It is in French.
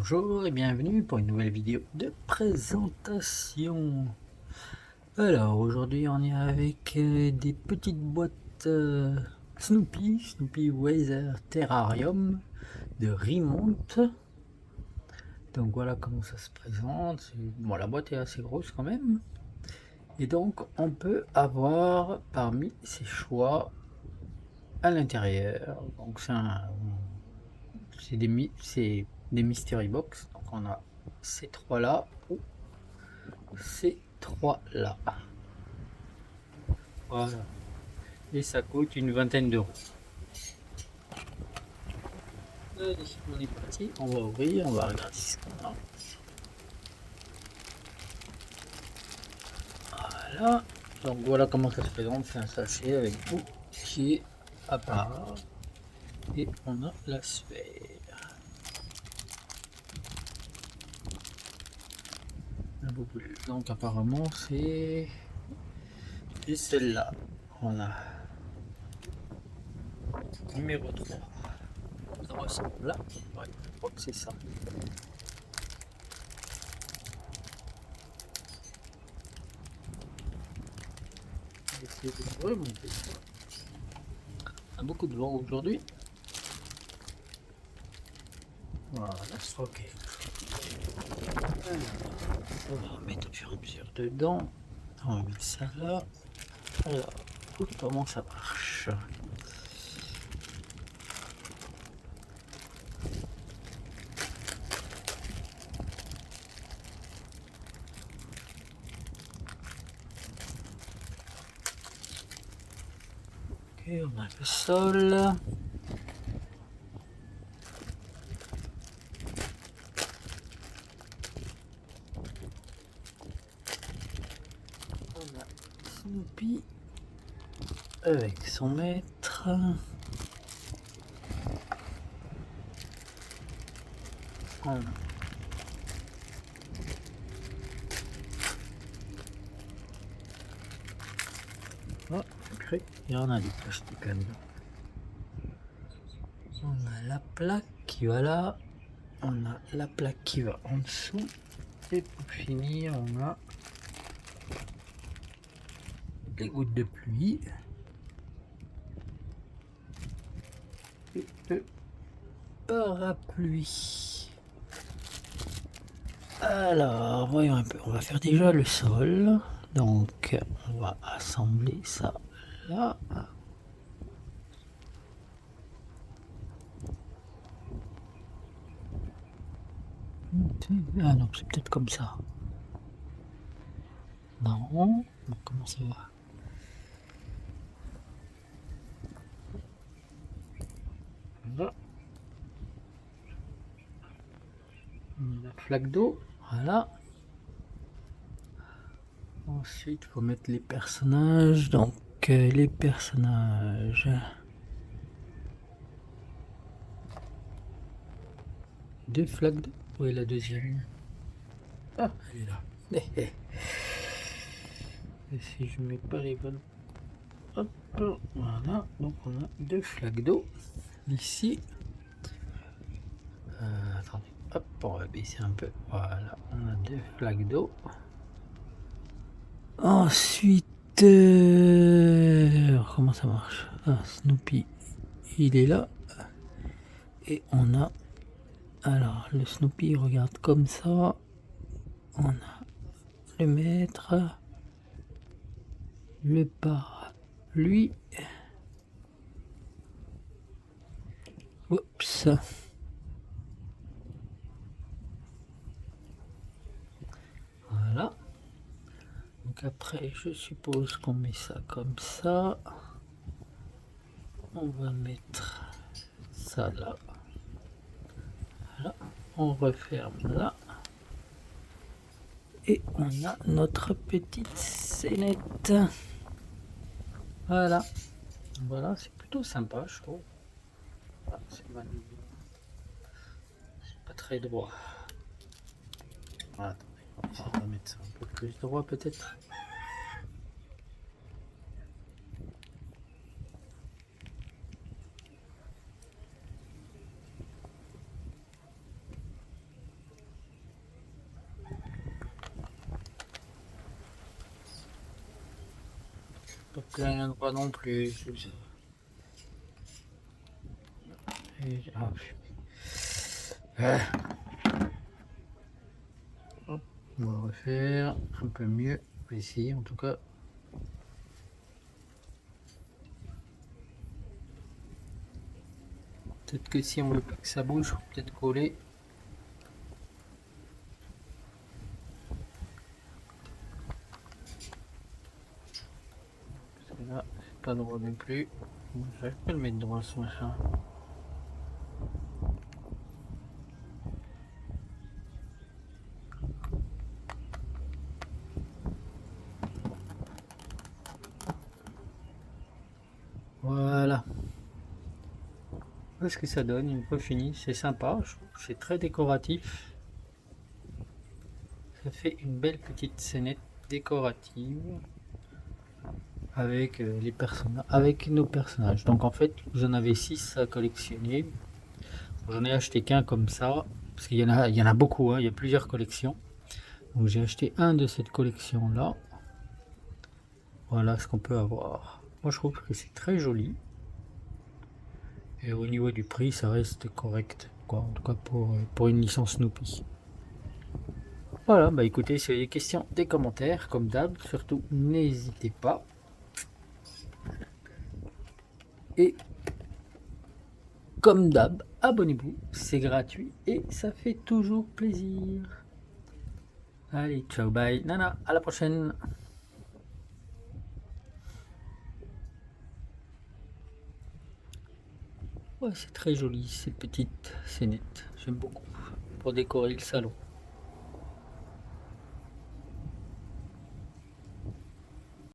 Bonjour et bienvenue pour une nouvelle vidéo de présentation. Alors aujourd'hui on est avec des petites boîtes Snoopy Weather Terrarium de Remont. Donc voilà comment ça se présente. Bon, la boîte est assez grosse quand même. Et donc on peut avoir parmi ces choix à l'intérieur. Donc c'est des mystery box. Donc on a ces trois là ou ces trois là. Voilà. Et ça coûte une vingtaine d'euros. Allez, on est parti. On va ouvrir, on va regarder ce qu'on a. Voilà. Donc voilà comment ça se présente. C'est un sachet avec tout qui est à part. Et on a la sphère. Un peu plus. Donc apparemment c'est celle-là. On a numéro 3. Ça ressemble là. Ouais, je crois que c'est ça. Essayer de remonter ça. On a beaucoup de vent aujourd'hui. Voilà, ok. Alors, on va remettre au fur et à mesure dedans. On va mettre ça là. Alors, comment ça marche? Ok, on a le sol. On a Snoopy avec son maître. On a il y en a du plastique là-dedans. On a la plaque qui va là. On a la plaque qui va en dessous. Et pour finir, on a les gouttes de pluie. Et le parapluie. Alors, voyons un peu. On va faire déjà le sol. Donc, on va assembler ça là. Ah non, c'est peut-être comme ça. Non, comment ça va? Là. La flaque d'eau, voilà. Ensuite, il faut mettre les personnages. Donc, les personnages. Deux flaques d'eau. Où est la deuxième? Ah, elle est là. Et si je mets pas les bonnes. Hop, voilà. Donc, on a deux flaques d'eau. Ici. Attendez. Hop, on va baisser un peu. Voilà. On a deux flaques d'eau. Ensuite, comment ça marche? Ah, Snoopy, il est là. Et on a, alors le Snoopy regarde comme ça. On a le maître, le parapluie. Oups. Voilà. Donc après, je suppose qu'on met ça comme ça. On va mettre ça là. Voilà. On referme là. Et on a notre petite scénette. Voilà. Voilà, c'est plutôt sympa, je trouve. Ah, c'est pas très droit. Ah, attendez, on va essayer de mettre ça un peu plus droit peut-être. Pas plein d'endroits non plus. Hop, on va refaire un peu mieux. On va essayer en tout cas. Peut-être que si on veut pas que ça bouge, faut peut-être coller. Parce que là, c'est pas droit non plus. J'arrive pas à le mettre droit ce machin. Voilà. Voilà ce que ça donne une fois fini. C'est sympa, je trouve. C'est très décoratif. Ça fait une belle petite scénette décorative avec les personnages, avec nos personnages. Donc en fait, vous en avez 6 à collectionner. J'en ai acheté qu'un comme ça, parce qu'il y en a beaucoup, hein, il y a plusieurs collections. Donc j'ai acheté un de cette collection là. Voilà ce qu'on peut avoir. Moi je trouve que c'est très joli. Et au niveau du prix, ça reste correct, quoi, en tout cas pour une licence Snoopy. Voilà, bah écoutez, si vous avez des questions, des commentaires, comme d'hab, surtout n'hésitez pas. Et comme d'hab, abonnez-vous, c'est gratuit et ça fait toujours plaisir. Allez, ciao, bye, nana, à la prochaine. Ouais, c'est très joli ces petites scénettes, j'aime beaucoup pour décorer le salon.